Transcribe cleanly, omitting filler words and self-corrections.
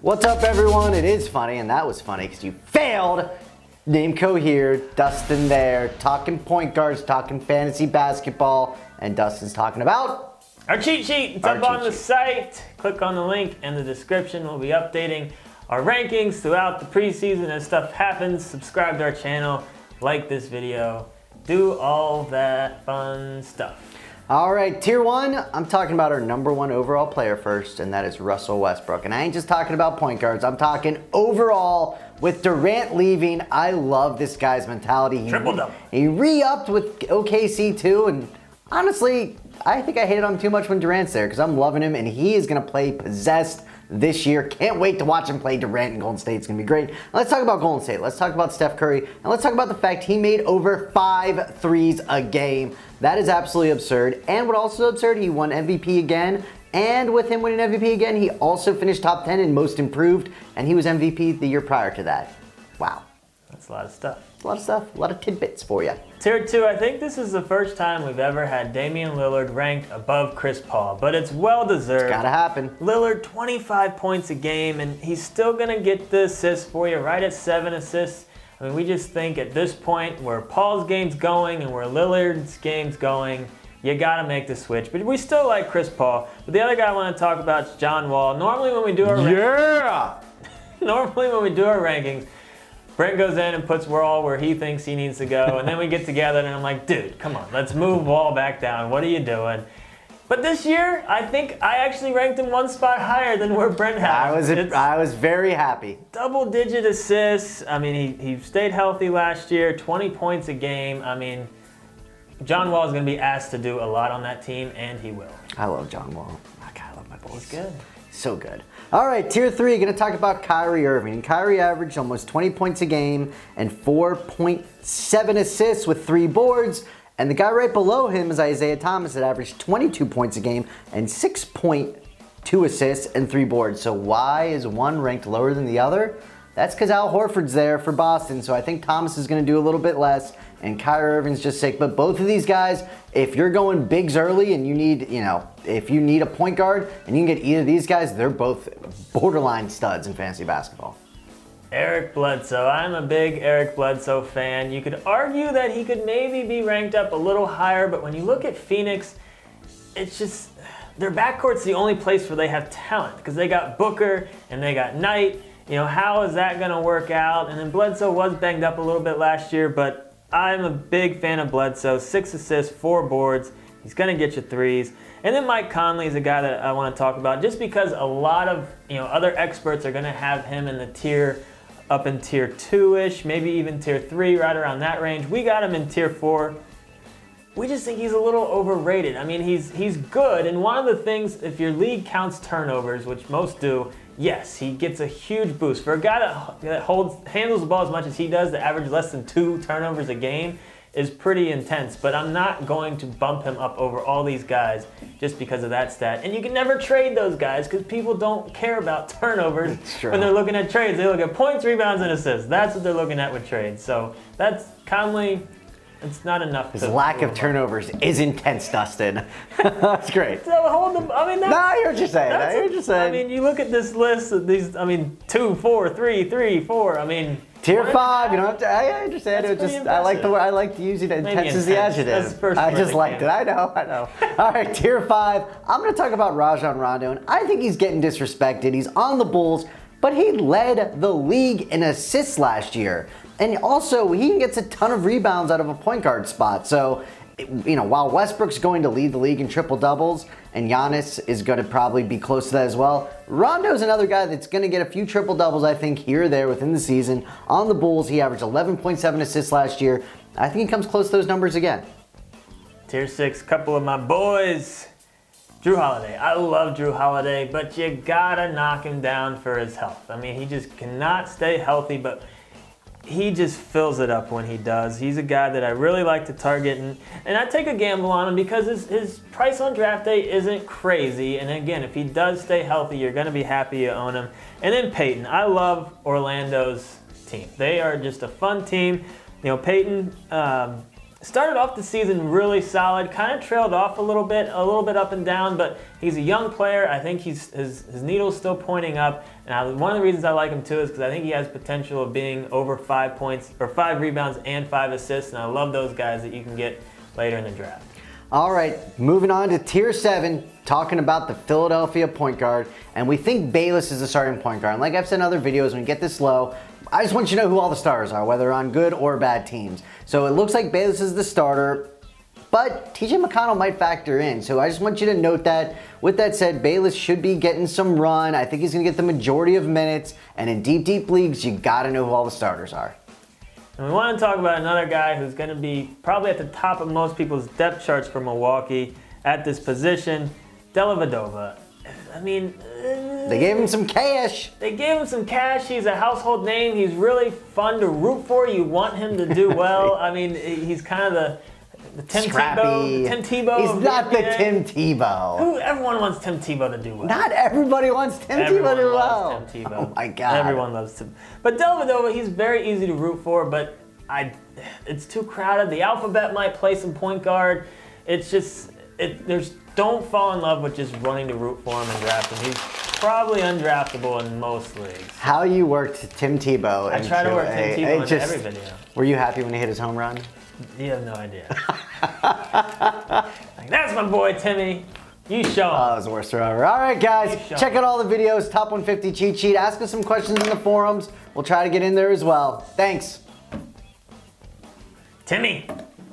What's up, everyone? It is funny, and that was funny because you failed. Namco here, Dustin there, talking point guards, talking fantasy basketball, and Dustin's talking about our cheat sheet. It's up on the site. Click on the link in the description. We'll be updating our rankings throughout the preseason as stuff happens. Subscribe to our channel, like this video, do all that fun stuff. All right, tier one, I'm talking about our #1 overall player first, and that is Russell Westbrook. And I ain't just talking about point guards, I'm talking overall. With Durant leaving, I love this guy's mentality. Triple-double. He re-upped with OKC too, and honestly, I think I hated on him too much when Durant's there because I'm loving him, and he is going to play possessed this year. Can't wait to watch him play Durant in Golden State. It's going to be great. Let's talk about Golden State. Let's talk about Steph Curry, and let's talk about the fact he made over 5 threes a game. That is absolutely absurd. And what also absurd, he won MVP again. And with him winning MVP again, he also finished top 10 in most improved, and he was MVP the year prior to that. Wow. That's a lot of stuff. A lot of stuff, a lot of tidbits for you. Tier 2, I think this is the first time we've ever had Damian Lillard ranked above Chris Paul, but it's well deserved. It's gotta happen. Lillard, 25 points a game, and he's still gonna get the assists for you, right at 7 assists. I mean, we just think at this point where Paul's game's going and where Lillard's game's going, you gotta make the switch. But we still like Chris Paul. But the other guy I wanna talk about is John Wall. Normally when we do our rankings, Brent goes in and puts Wall where he thinks he needs to go, and then we get together and I'm like, dude, come on, let's move Wall back down. What are you doing? But this year, I think I actually ranked him 1 spot higher than where Brent had. I was very happy. Double-digit assists. I mean, he stayed healthy last year, 20 points a game. I mean, John Wall is going to be asked to do a lot on that team, and he will. I love John Wall. I love my boys. He's good. So good. All right, tier 3, going to talk about Kyrie Irving. And Kyrie averaged almost 20 points a game and 4.7 assists with 3 boards. And the guy right below him is Isaiah Thomas that averaged 22 points a game and 6.2 assists and 3 boards. So why is one ranked lower than the other? That's because Al Horford's there for Boston, so I think Thomas is going to do a little bit less, and Kyrie Irving's just sick. But both of these guys, if you're going bigs early and you need, if you need a point guard and you can get either of these guys, they're both borderline studs in fantasy basketball. Eric Bledsoe. I'm a big Eric Bledsoe fan. You could argue that he could maybe be ranked up a little higher, but when you look at Phoenix, it's just, their backcourt's the only place where they have talent because they got Booker and they got Knight. How is that going to work out? And then Bledsoe was banged up a little bit last year, but I'm a big fan of Bledsoe. 6 assists, 4 boards. He's going to get you threes. And then Mike Conley is a guy that I want to talk about just because a lot of other experts are going to have him in the tier up in tier 2-ish, maybe even tier 3, right around that range. We got him in tier 4. We just think he's a little overrated. I mean, he's good, and one of the things, if your league counts turnovers, which most do, yes, he gets a huge boost. For a guy that handles the ball as much as he does, to average less than 2 turnovers a game is pretty intense. But I'm not going to bump him up over all these guys just because of that stat. And you can never trade those guys because people don't care about turnovers when they're looking at trades. They look at points, rebounds, and assists. That's what they're looking at with trades. So that's Conley. It's not enough. His lack of turnovers is intense, Dustin. That's great. So hold them. I mean, no, I hear what you're saying. I hear what you're saying. I mean, you look at this list of these. I mean, 2, 4, 3, 3, 4. I mean, tier 5. You don't have to. I understand. It just I like to use it. Intense as the adjective. I just liked it. I know. All right, tier 5. I'm going to talk about Rajon Rondo, and I think he's getting disrespected. He's on the Bulls, but he led the league in assists last year. And also, he gets a ton of rebounds out of a point guard spot. So, while Westbrook's going to lead the league in triple doubles, and Giannis is going to probably be close to that as well, Rondo's another guy that's going to get a few triple doubles, I think, here or there within the season. On the Bulls, he averaged 11.7 assists last year. I think he comes close to those numbers again. Tier 6, couple of my boys. Drew Holiday. I love Drew Holiday, but you gotta knock him down for his health. I mean, he just cannot stay healthy, but he just fills it up when he does. He's a guy that I really like to target, and I take a gamble on him because his price on draft day isn't crazy. And again, if he does stay healthy, you're going to be happy you own him. And then Peyton. I love Orlando's team. They are just a fun team. Peyton started off the season really solid, kind of trailed off a little bit up and down, but he's a young player. I think his needle's still pointing up, and one of the reasons I like him too is because I think he has potential of being over 5 points or 5 rebounds and 5 assists, and I love those guys that you can get later in the draft. All right, moving on to tier 7, talking about the Philadelphia point guard, and we think Bayless is the starting point guard. And like I've said in other videos, when we get this low, I just want you to know who all the stars are, whether on good or bad teams. So it looks like Bayless is the starter, but TJ McConnell might factor in. So I just want you to note that. With that said, Bayless should be getting some run. I think he's going to get the majority of minutes. And in deep leagues, you got to know who all the starters are. And we want to talk about another guy who's going to be probably at the top of most people's depth charts for Milwaukee at this position, Dellavedova. I mean, they gave him some cash. He's a household name. He's really fun to root for. You want him to do well. I mean, he's kind of the Tim Tebow. He's not the Tim Tebow. Everyone wants Tim Tebow to do well. Not everybody wants Tim Tebow to do well. Everyone loves Tim Tebow. Oh my God. Everyone loves Tim. But Dellavedova, he's very easy to root for, but it's too crowded. The alphabet might play some point guard. It's just, don't fall in love with just running to root for him and draft him. He's probably undraftable in most leagues. How you worked Tim Tebow. I try to work Tim Tebow into every video. Were you happy when he hit his home run? You have no idea. Like, that's my boy Timmy. You show him. Oh, that was the worst throw ever. All right, guys, check out all the videos. Top 150 cheat sheet. Ask us some questions in the forums. We'll try to get in there as well. Thanks. Timmy.